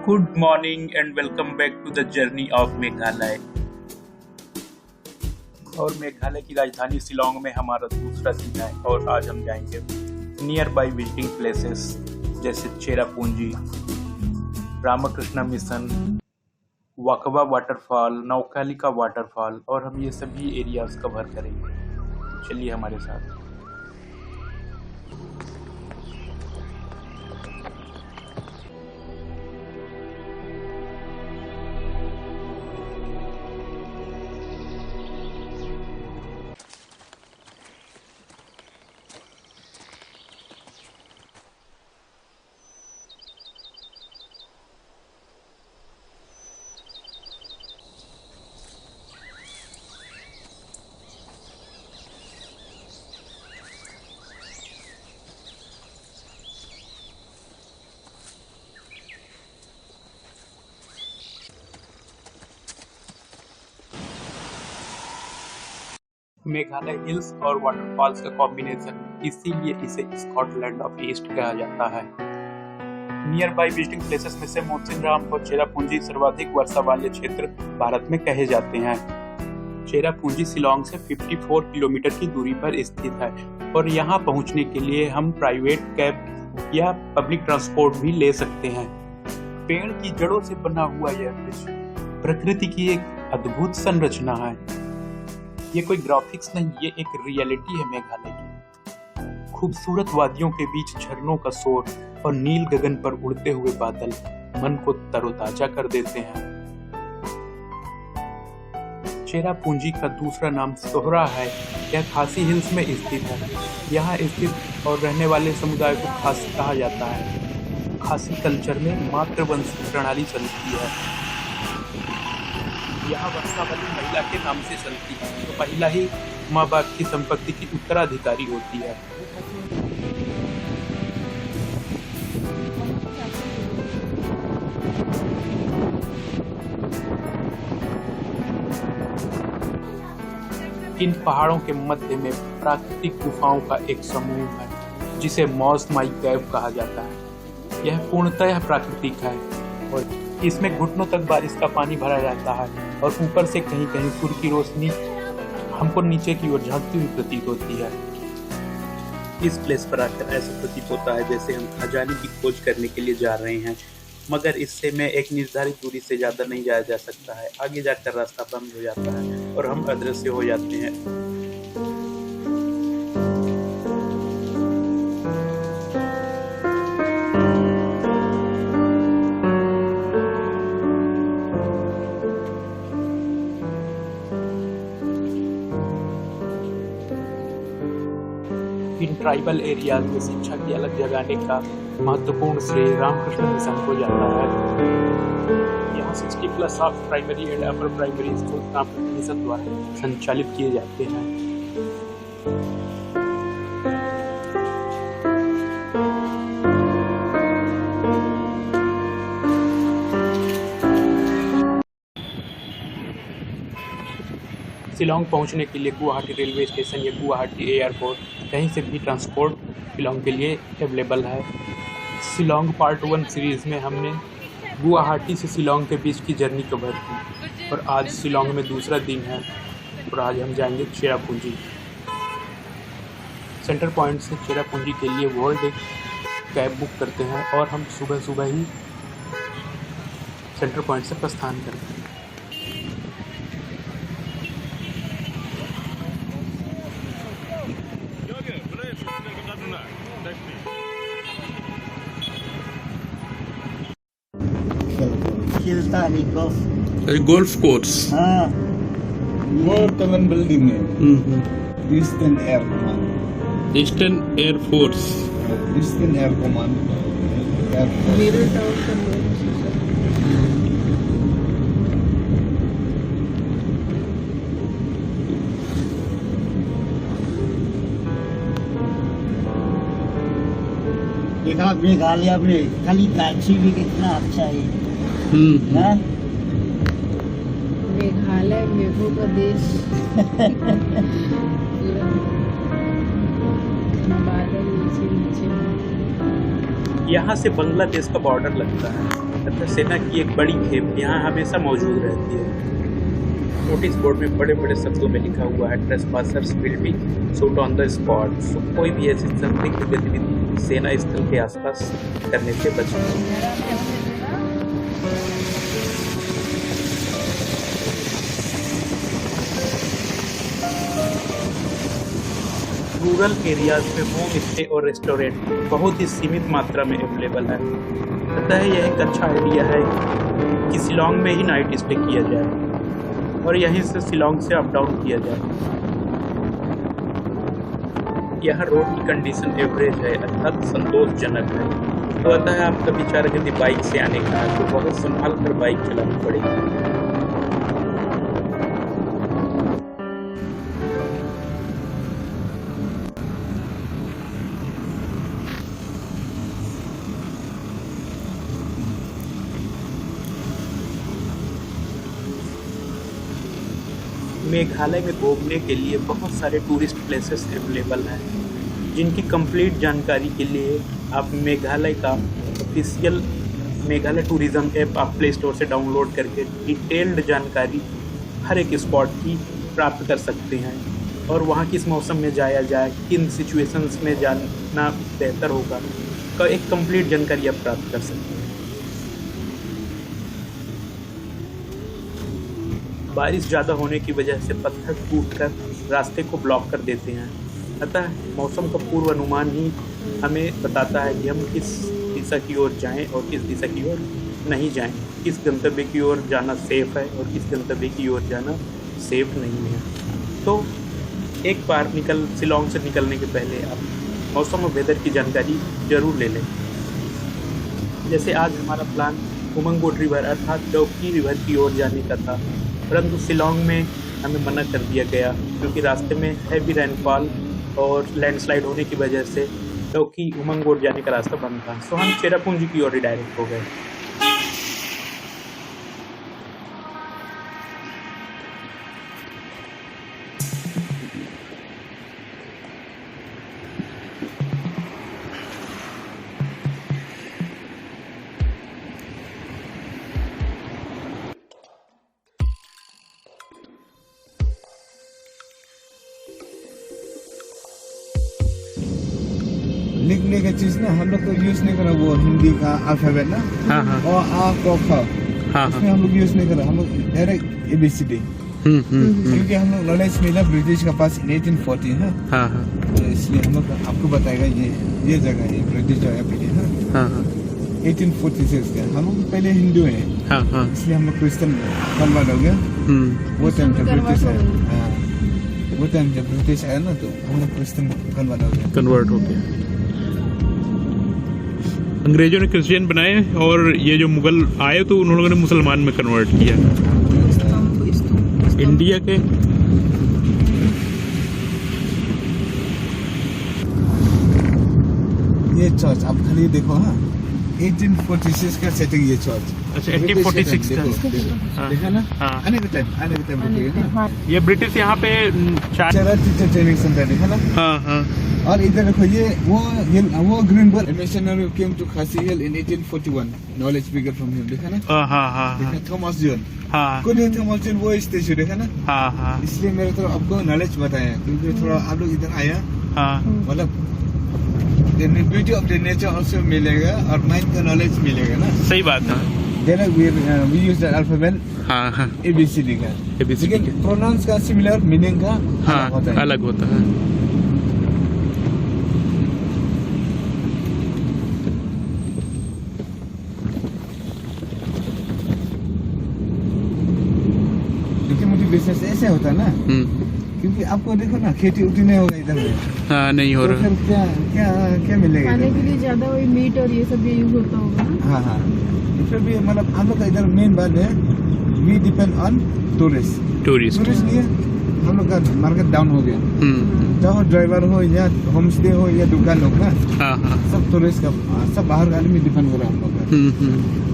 Good morning and welcome back to the journey of Meghalaya. और मेघालय की राजधानी शिलोंग में हमारा दूसरा दिन है और आज हम जाएंगे नियर बाई विजिटिंग प्लेसेस जैसे Cherrapunji, Ramakrishna Mission, Wahkaba waterfall, Nohkalikai waterfall और हम ये सभी एरियाज कवर करेंगे। चलिए हमारे साथ। मेघालय हिल्स और वाटरफॉल्स का कॉम्बिनेशन, इसीलिए इसे स्कॉटलैंड ऑफ ईस्ट कहा जाता है। नियर बाई विजिटिंग प्लेसेस में से मोसिनराम और चेरापूंजी सर्वाधिक वर्षा वाले क्षेत्र भारत में कहे जाते हैं। चेरापूंजी शिलोंग से 54 किलोमीटर की दूरी पर स्थित है और यहाँ पहुँचने के लिए हम प्राइवेट कैब या पब्लिक ट्रांसपोर्ट भी ले सकते हैं। पेड़ की जड़ों से बना हुआ यह दृश्य प्रकृति की एक अद्भुत संरचना है। ये कोई ग्राफिक्स नहीं, ये एक रियलिटी है मेघालय की। खूबसूरत वादियों के बीच झरनों का शोर और नील गगन पर उड़ते हुए बादल मन को तरोताजा कर देते हैं। चेरापूंजी का दूसरा नाम सोहरा है। यह खासी हिल्स में स्थित है। यहाँ स्थित और रहने वाले समुदाय को खासी कहा जाता है। खासी कल्चर में मातृवंश प्रणाली चलती है। यहाँ वंशावली महिला के नाम से चलती है, तो महिला ही माँ बाप की संपत्ति की उत्तराधिकारी होती है। इन पहाड़ों के मध्य में प्राकृतिक गुफाओं का एक समूह है जिसे मॉस माई कैव कहा जाता है। यह पूर्णतः प्राकृतिक है और इसमें घुटनों तक बारिश का पानी भरा रहता है और ऊपर से कहीं कहीं सूर्य की रोशनी हमको नीचे की ओर झांकती हुई प्रतीत होती है। इस प्लेस पर आकर ऐसा प्रतीत होता है जैसे हम खजाने की खोज करने के लिए जा रहे हैं, मगर इससे में एक निर्धारित दूरी से ज़्यादा नहीं जाया जा सकता है। आगे जाकर रास्ता बंद हो जाता है और हम अदृश्य हो जाते हैं। इन ट्राइबल एरियाज में शिक्षा की अलग जगाने का महत्वपूर्ण श्रेय रामकृष्ण मिशन को जाता है। यहाँ 60+ of primary and upper primary school Ramakrishna Mission द्वारा संचालित किए जाते हैं। शिलोंग पहुंचने के लिए गुवाहाटी रेलवे स्टेशन या गुवाहाटी एयरपोर्ट कहीं से भी ट्रांसपोर्ट शिलोंग के लिए अवेलेबल है। शिलोंग पार्ट 1 सीरीज़ में हमने गुवाहाटी से शिलोंग के बीच की जर्नी कवर की और आज शिलोंग में दूसरा दिन है और आज हम जाएंगे चेरापूंजी। सेंटर पॉइंट से चेरापूंजी के लिए वर्ल्ड एक कैब बुक करते हैं और हम सुबह सुबह ही सेंटर पॉइंट से प्रस्थान करते हैं। Golf course. War Kalan building name. Eastern Air Command. Eastern Air Force. Eastern Air Command. Air Force. देखा मेघालय में खाली टैक्सी भी कितना अच्छा है। मेघालय मेघों का देश। यहाँ से बांग्लादेश का बॉर्डर लगता है। तथा सेना की एक बड़ी खेप यहाँ हमेशा मौजूद रहती है। नोटिस बोर्ड में बड़े बड़े शब्दों में लिखा हुआ है trespassers will be shoot on the spot. So कोई भी ऐसी संदिग्ध गतिविधि सेना स्थल के आसपास करने से बचें। रूरल एरियाज में होम स्टे और रेस्टोरेंट बहुत ही सीमित मात्रा में अवेलेबल है। अतः यह एक अच्छा आइडिया है कि शिलोंग में ही नाइट स्टे किया जाए और यहीं से शिलोंग से अप डाउन किया जाए। यह रोड की कंडीशन एवरेज है अर्थात संतोषजनक है। तो अतः आपका विचार यदि बाइक से आने का है तो बहुत संभाल कर बाइक चलानी पड़ेगी। मेघालय में घूमने के लिए बहुत सारे टूरिस्ट प्लेसेस अवेलेबल हैं, जिनकी कंप्लीट जानकारी के लिए आप मेघालय का ऑफिशियल मेघालय टूरिज्म ऐप आप प्ले स्टोर से डाउनलोड करके डिटेल्ड जानकारी हर एक स्पॉट की प्राप्त कर सकते हैं और वहाँ किस मौसम में जाया जाए, किन सिचुएशंस में जाना बेहतर होगा का एक कंप्लीट जानकारी आप प्राप्त कर सकते हैं। बारिश ज़्यादा होने की वजह से पत्थर टूटकर रास्ते को ब्लॉक कर देते हैं। अतः मौसम का पूर्व अनुमान ही हमें बताता है कि हम किस दिशा की ओर जाएं और किस दिशा की ओर नहीं जाएं, किस गंतव्य की ओर जाना सेफ़ है और किस गंतव्य की ओर जाना सेफ़ नहीं है। तो एक बार शिलोंग से निकलने के पहले आप मौसम और वेदर की जानकारी ज़रूर ले लें। जैसे आज हमारा प्लान उमंगबोट रिवर अर्थात डोकी रिवर की ओर जाने का था, परंतु शिलोंग में हमें मना कर दिया गया क्योंकि रास्ते में हैवी रेनफॉल और लैंडस्लाइड होने की वजह से डोकी उमंगबोट जाने का रास्ता बंद था। सो हम चेरापूंजी की ओर रिडायरेक्ट हो गए। लिखने का चीज ना हम लोग तो यूज नहीं करा, वो हिंदी का अल्फाबेट ना और आ क ख उसमें हम लोग यूज नहीं करा, हम लोग डायरेक्ट ABCD। क्योंकि हम लोग नॉलेज मिला ब्रिटिश का पास 1840 है, तो इसलिए हम लोग आपको बताएगा ये जगह है ब्रिटिश जगह है 1846 का। हम लोग पहले हिंदू है, इसलिए हम लोग क्रिश्चियन कन्वर्ट हो गया। वो टाइम जब ब्रिटिश है, वो टाइम जब ब्रिटिश आया ना तो हम लोग क्रिश्चियन कन्वर्ट हो गया। अंग्रेजों ने क्रिश्चियन बनाए और ये जो मुगल आए तो उन लोगों ने मुसलमान में कन्वर्ट किया। इंडिया के ये चर्च आप खाली देखो, हाँ 1846 का सेटिंग ये चर्च। अच्छा 1846 का देखा ना? आने के टाइम ये ब्रिटिश यहाँ पे टीचर ट्रेनिंग सेंटर देखा ना? हाँ। और इधर देखो ये वो green bird missionary came to Khasi hill in 1841, knowledge we get from him देखा ना? देखा थॉमस जॉन, कौन है थॉमस जॉन? वो स्टेचू देखा ना? इसलिए मेरे तरफ आपको नॉलेज बताया क्योंकि थोड़ा आप लोग इधर आया मतलब beauty of the nature also मिलेगा और माइंड का नॉलेज मिलेगा ना। सही बात है। We use that alphabet ABCD का, लेकिन प्रोनाउंस का सिमिलर, मीनिंग का अलग होता है। लेकिन मुझे बिजनेस ऐसे होता ना, क्योंकि आपको देखो ना खेती उठी नहीं होगा इधर में। नहीं हो रहा। फिर क्या मिलेगा खाने के लिए ज्यादा वही मीट और ये सब भी यूज होता होगा ना? हाँ फिर भी मतलब हम लोग का इधर मेन बात है वी डिपेंड ऑन टूरिस्ट नहीं है। हम लोग का मार्केट डाउन हो गया, चाहे ड्राइवर हो या होम स्टे हो या दुकान हो ना, सब टूरिस्ट का, सब बाहर आदमी डिपेंड हो रहा है हम लोग का।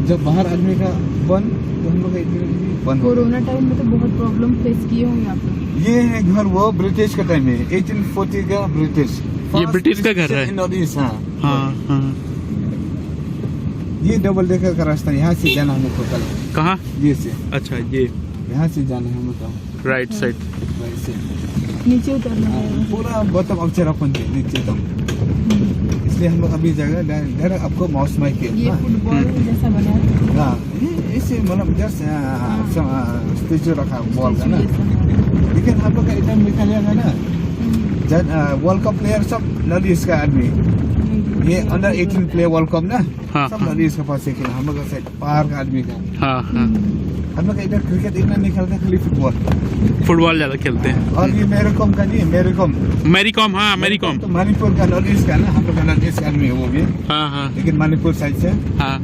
जब बाहर आदमी का बंद तो हम लोग का कोरोना टाइम में तो बहुत प्रॉब्लम फेस किए होंगे आप लोग। ये है घर वो ब्रिटिश का टाइम है, 1840 का ब्रिटिश। ये ब्रिटिश का घर है। North east. ये डबल डेकर का रास्ता, यहाँ से जाना हमको कल, कहाँ? ये से, अच्छा, ये यहाँ से जाना है हमको, राइट साइड। राइट से नीचे उतरना है। पूरा बॉटम अप चेरापुंजी नीचे तक, इसलिए हम लोग अभी जगह डायरेक्ट आपको माउस माइक के ये फुटबॉल जैसा बना है। हाँ, ये ऐसे मतलब जस्ट स्टेचू रखा बॉल का ना, लेकिन हम लोग का एकदम निकल जाएगा ना, वर्ल्ड कप प्लेयर सब नॉर्थ ईस्ट का आदमी, ये अंडर 18 प्लेयर वर्ल्ड कप ना, हाँ, सब नॉर्थ ईस्ट का पास है, हम लोग का साइड बाहर का आदमी का, हाँ हाँ। हम लोग इधर क्रिकेट इतना नहीं खेलते, खाली फुटबॉल ज्यादा खेलते हैं। और ये मैरी कॉम का नहीं, मैरी कॉम, हाँ मैरी कॉम तो मणिपुर का नॉर्थ ईस्ट का ना, हम लोग का नॉर्थ ईस्ट का आदमी है वो भी, हाँ हाँ लेकिन मणिपुर साइड से। हाँ।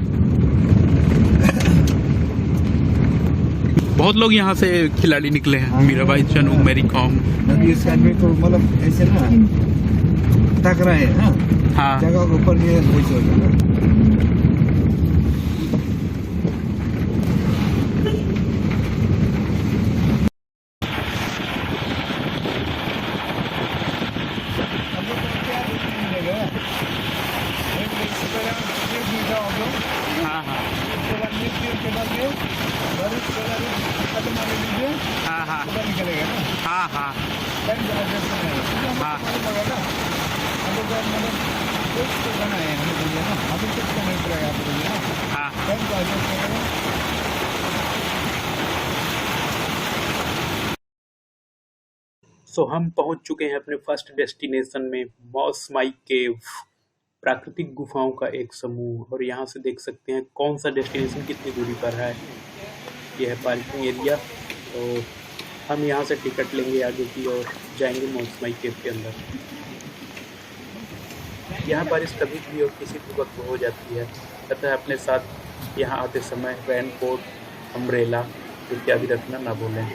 बहुत लोग यहाँ से खिलाड़ी निकले हैं, Mirabai Chanu, Mary Kom. North east का आदमी तो मतलब ऐसे ना टकरा है, हाँ, जगह के ऊपर ये वैसे हो जाएगा। हाँ हाँ हाँ हाँ निकलेगा ना, हाँ हाँ हाँ। सो हम पहुंच चुके हैं अपने फर्स्ट डेस्टिनेशन में, मॉस माई केव, प्राकृतिक गुफाओं का एक समूह। और यहाँ से देख सकते हैं कौन सा डेस्टिनेशन कितनी दूरी पर है। यह है पार्किंग एरिया, तो हम यहाँ से टिकट लेंगे आगे की और जाएंगे मॉस माई केव के अंदर। यहाँ बारिश कभी भी और किसी भी वक्त हो जाती है, अतः अपने साथ यहाँ आते समय रेनकोट, अम्ब्रेला इत्यादि रखना ना भूलें।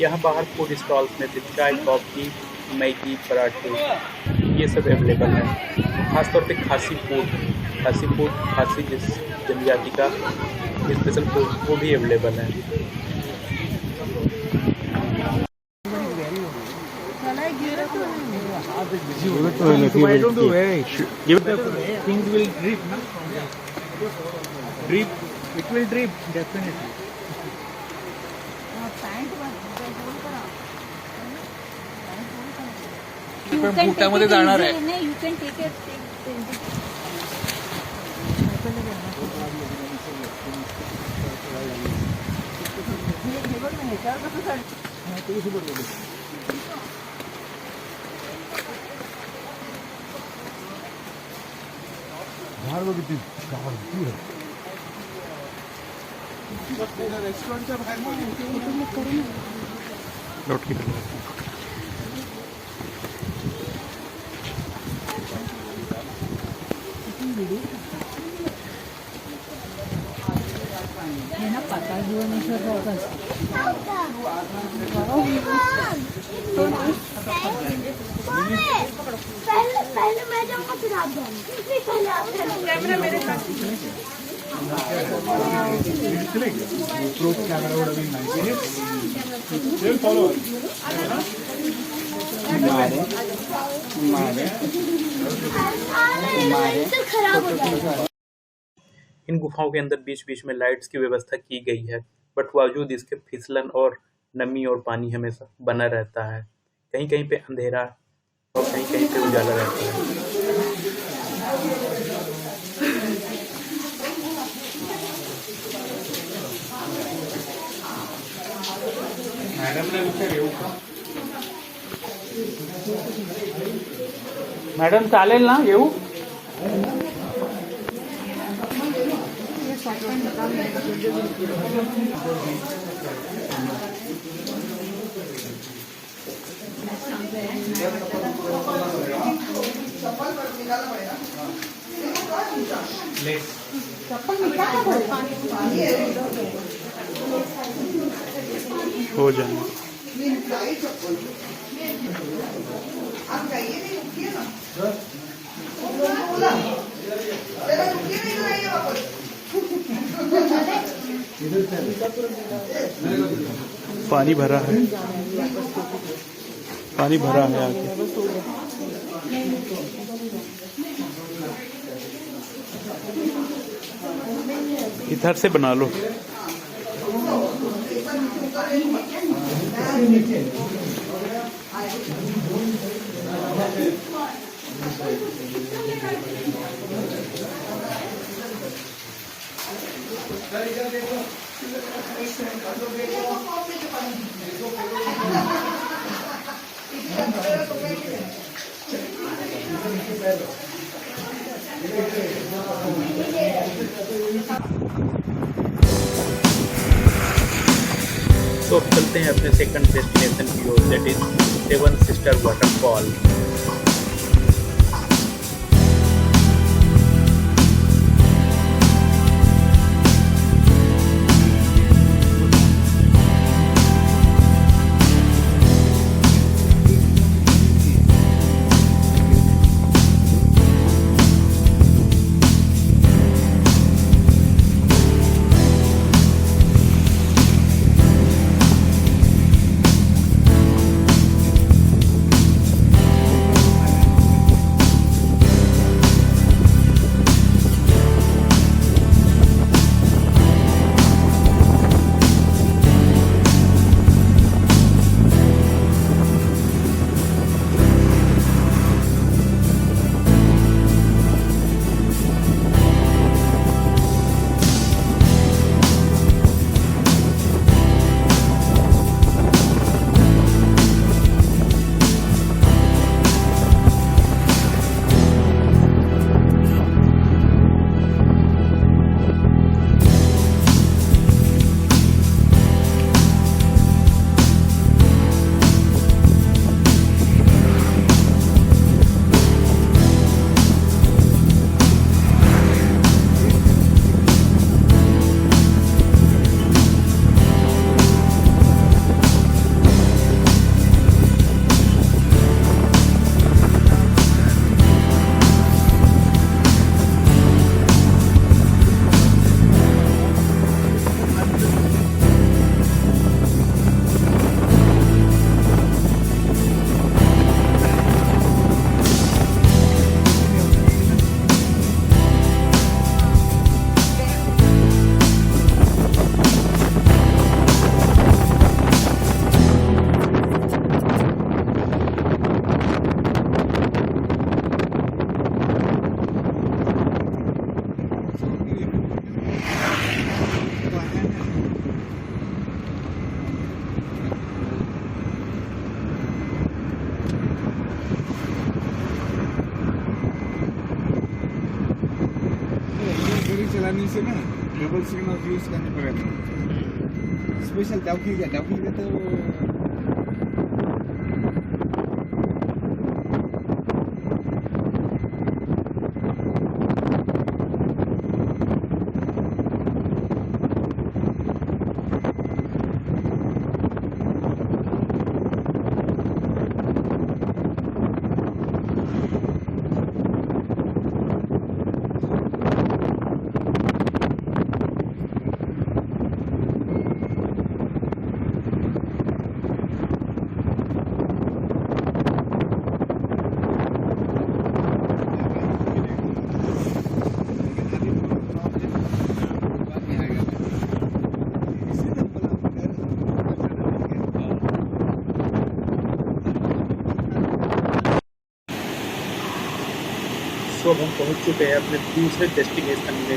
यहाँ बाहर फूड स्टॉल्स में चाय, कॉफ़ी, मैगी, पराठे ये सब अवेलेबल है। खासतौर पे खासी फूड, खासी जिस जनजाति का स्पेशल फूड वो भी अवेलेबल है। बुटामध्ये जाणार आहे. रेस्टॉरंटच्या बाहेर लौट के पहले मैं जाऊंगा फिर आप जाओगे। पहले आप कैमरा मेरे साथ। इन गुफाओं के अंदर बीच बीच में लाइट्स की व्यवस्था की गई है, बट बावजूद इसके फिसलन और नमी और पानी हमेशा बना रहता है। कहीं कहीं पे अंधेरा और कहीं कहीं पे उजाला रहता है। मॅडम चालेल ना येऊ? हो जाए। पानी भरा है, पानी भरा है आगे। इधर से बना लो। तो अब चलते हैं अपने सेकंड डेस्टिनेशन की ओर, that is seven sister waterfall. चलाने से ना डबल सिग्नल यूज करने पड़ेगा। स्पेशल डाउकी का तो सो अब हम पहुंच चुके हैं अपने दूसरे डेस्टिनेशन में,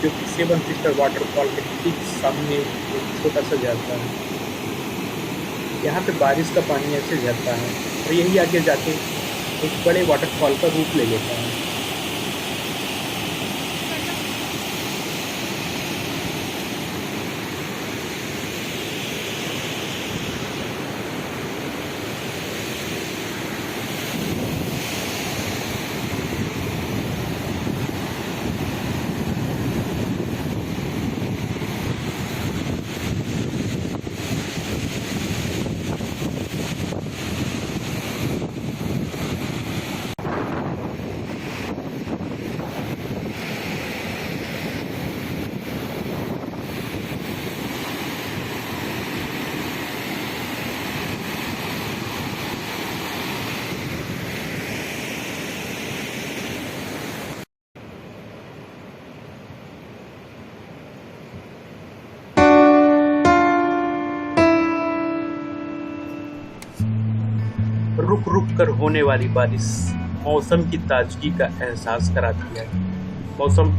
जो कि सेवन सिस्टर वाटरफॉल के ठीक सामने एक छोटा सा झरना है। यहाँ पे बारिश का पानी ऐसे झरता है और यही आगे जाके एक बड़े वाटरफॉल का रूप ले लेता है। रुक रुक कर होने वाली बारिश मौसम की ताजगी का एहसास कराती है। मौसम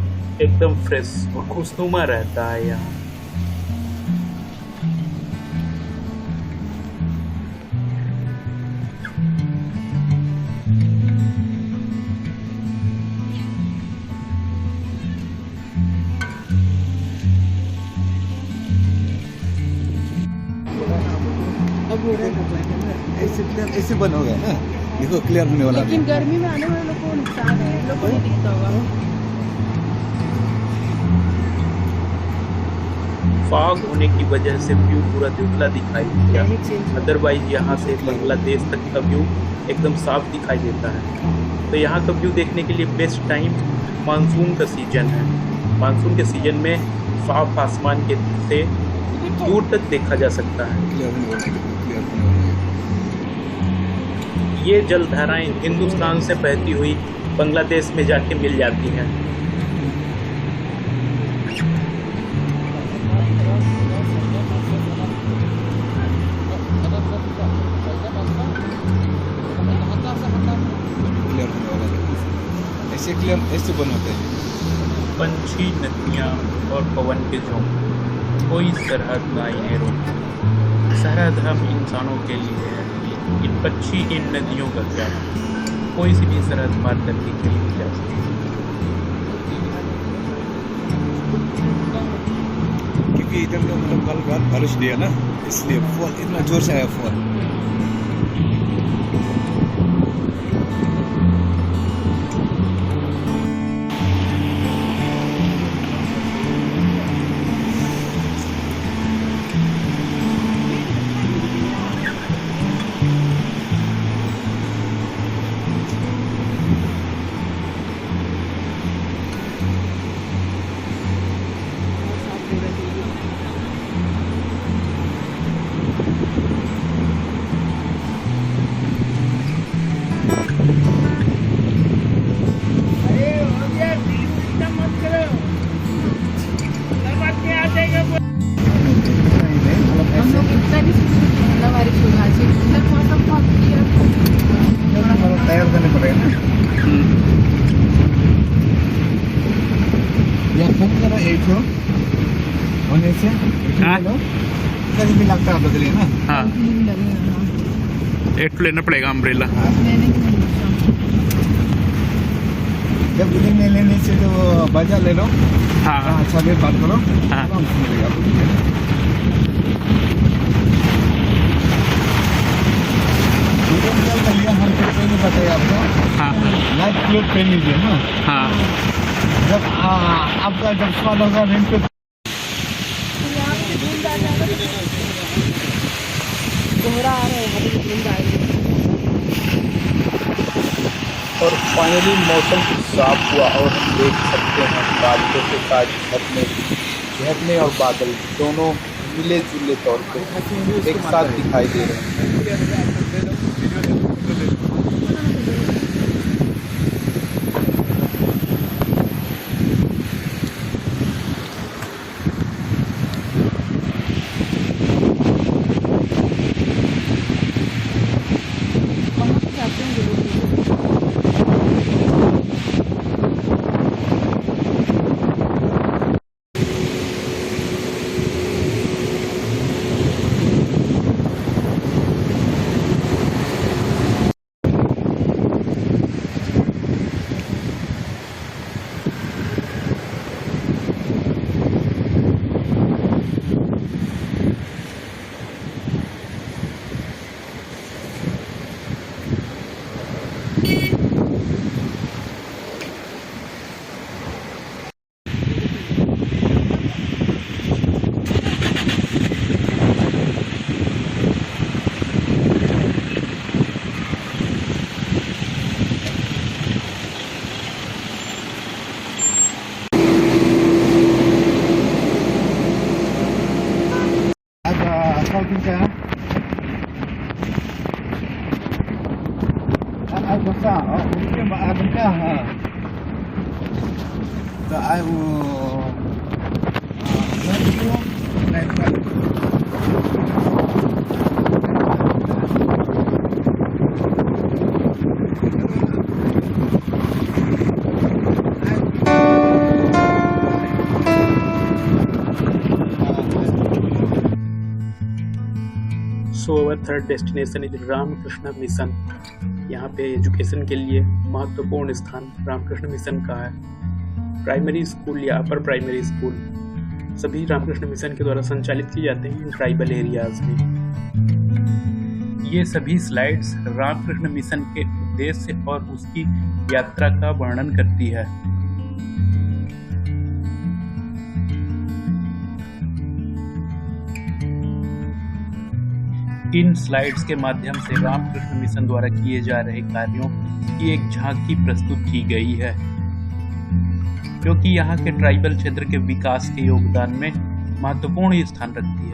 एकदम फ्रेश और खुशनुमा रहता है यहाँ। ऐसे बंद हो गया ना, देखो क्लियर होने वाला लेकिन गर्मी में आने वाले लोगों को नुकसान है, लोगों को नहीं दिखता होगा। फॉग होने की वजह से व्यू पूरा धुंधला दिखाई दिया। अदरवाइज यहाँ से बांग्लादेश तक का व्यू एकदम साफ दिखाई देता है। तो यहाँ का व्यू देखने के लिए बेस्ट टाइम मानसून का सीजन है। मानसून के सीजन में साफ आसमान के से दूर तक देखा जा सकता है। ये जलधाराएं हिंदुस्तान से बहती हुई बांग्लादेश में जाके मिल जाती हैं। ऐसे क्लियर ऐसे बंद होते हैं। पंछी, नदियाँ और पवन के झोंके, कोई सरहद ना इन्हें रोके। सरहद हम इंसानों के लिए है, इन पक्षी इन नदियों का क्या, कोई सी भी सरहद पार करके कहीं जा सकते। क्योंकि इधर का मतलब कल रात बारिश दिया ना, इसलिए फॉल इतना जोर से आया फॉल। हम लोग इतना भी जितना बारिश होगा आज इतना मौसम बहुत क्लियर तैयार करने पड़ेगा ना। या फोन करो एक होने से कहीं भी लगता है बदले ना। हाँ, लगेगा। एक लेना पड़ेगा अम्ब्रेला। मैंने नहीं सोचा। जब उन्हें नहीं लेने से तो बाजार ले लो। हाँ अच्छा देर बात करो। हाँ। आराम से मिलेगा आपको। हम तो नहीं बताए आपको। हाँ लाइट क्लोथ पहन लीजिए ना। हाँ। जब आपका जब स्वाद होगा रेंट पे यहाँ पे धुंध आ जाएगा कोहरा आ रहा है, यहाँ पे धुंध आएगी। और फाइनली मौसम साफ हुआ और हम देख सकते हैं बादलों के साथ झरने और बादल दोनों मिले जुले तौर पे एक साथ दिखाई दे रहे हैं। वहाँ पे जाते हैं लोग। So I will let you so our third destination is Ramakrishna Mission. यहाँ पे एजुकेशन के लिए महत्वपूर्ण स्थान रामकृष्ण मिशन का है। प्राइमरी स्कूल या अपर प्राइमरी स्कूल सभी रामकृष्ण मिशन के द्वारा संचालित किए जाते हैं इन ट्राइबल एरियाज में। ये सभी स्लाइड्स रामकृष्ण मिशन के उद्देश्य और उसकी यात्रा का वर्णन करती है। इन स्लाइड्स के माध्यम से रामकृष्ण मिशन द्वारा किए जा रहे कार्यों की एक झांकी प्रस्तुत की गई है, जो कि यहाँ के ट्राइबल क्षेत्र के विकास के योगदान में महत्वपूर्ण स्थान रखती है।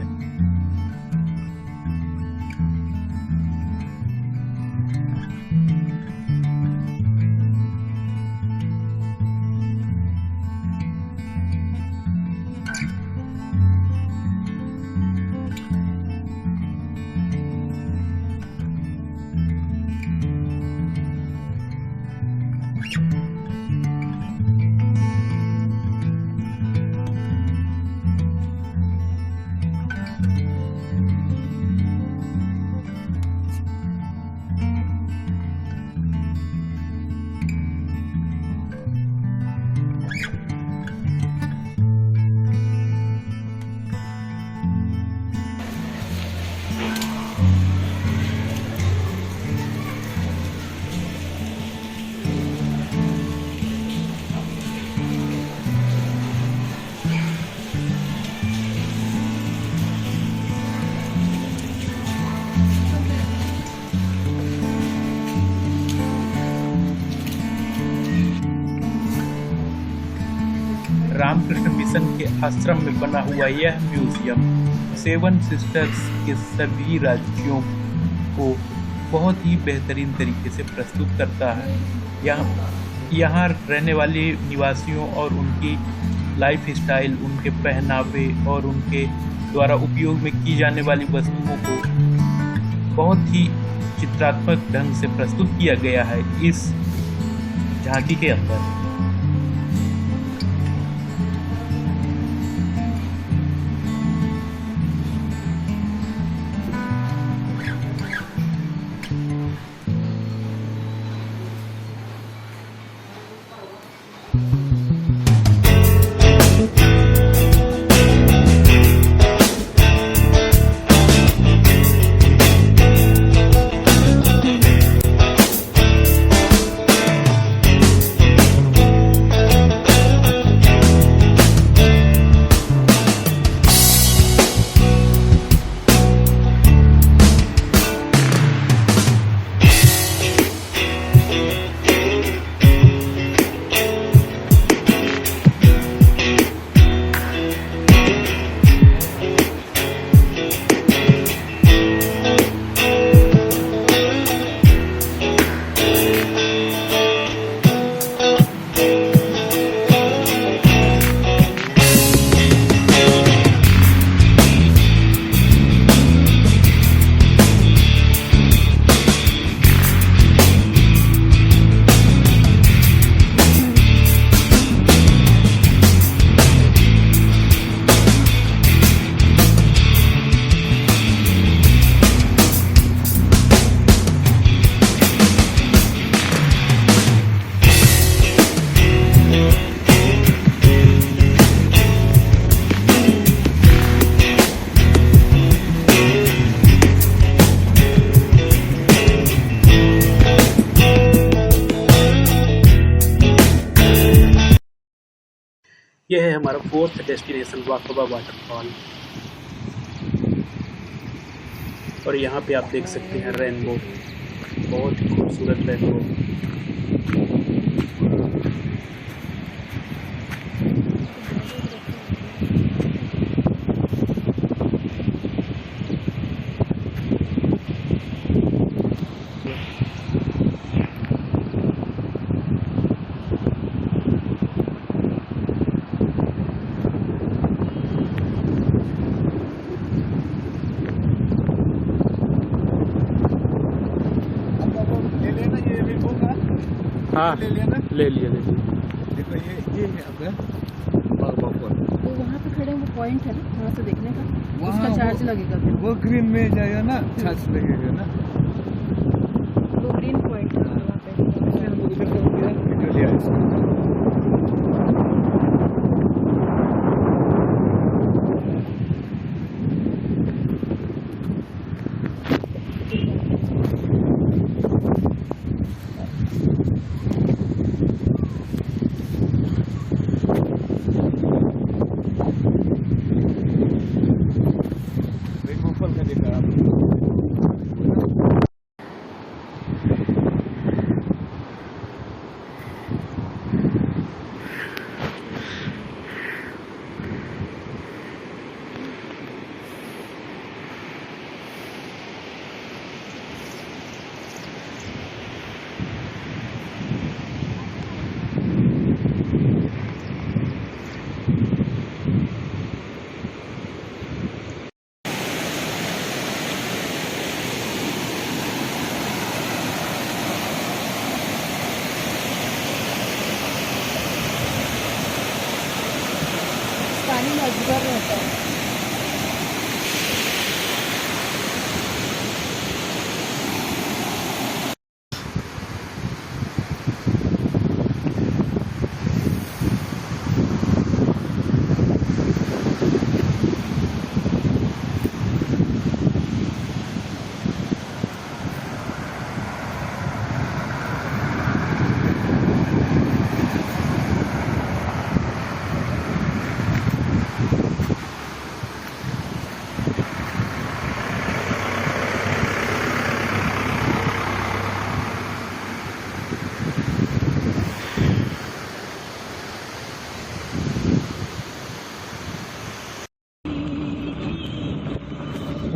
रामकृष्ण मिशन के आश्रम में बना हुआ यह म्यूजियम 7 सिस्टर्स के सभी राज्यों को बहुत ही बेहतरीन तरीके से प्रस्तुत करता है। यहाँ रहने वाले निवासियों और उनकी लाइफ स्टाइल, उनके पहनावे और उनके द्वारा उपयोग में की जाने वाली वस्तुओं को बहुत ही चित्रात्मक ढंग से प्रस्तुत किया गया है इस झांकी के अंदर। यह है हमारा 4th डेस्टिनेशन वाकबा वाटरफॉल। और यहाँ पे आप देख सकते हैं रेनबो, बहुत ही खूबसूरत रेनबो। ले लेना ये रेनबो का। हाँ ले लिया ना, ले लिया ले लिया। देखो ये है आपका बागबापुर। तो वहाँ पे खड़े वो पॉइंट है ना, वहाँ से देखने का, वहाँ उसका चार्ज लगेगा फिर। वो ग्रीन में जाएगा ना, चार्ज लगेगा ना। वो ग्रीन पॉइंट है वहाँ पे। इसलिए हम लोग फिर तो वीडियो लिया इसका। ऊपर का देखा आप। पानी में अजगर रहता है।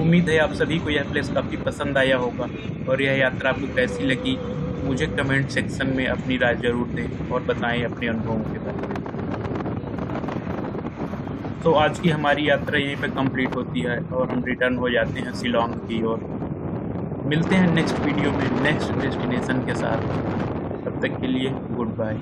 उम्मीद है आप सभी को यह प्लेस काफ़ी पसंद आया होगा और यह यात्रा आपको कैसी लगी मुझे कमेंट सेक्शन में अपनी राय जरूर दें और बताएं अपने अनुभवों के बारे में। तो आज की हमारी यात्रा यहीं पर कंप्लीट होती है और हम रिटर्न हो जाते हैं शिलोंग की ओर। मिलते हैं नेक्स्ट वीडियो में नेक्स्ट डेस्टिनेशन के साथ। तब तक के लिए गुड बाय।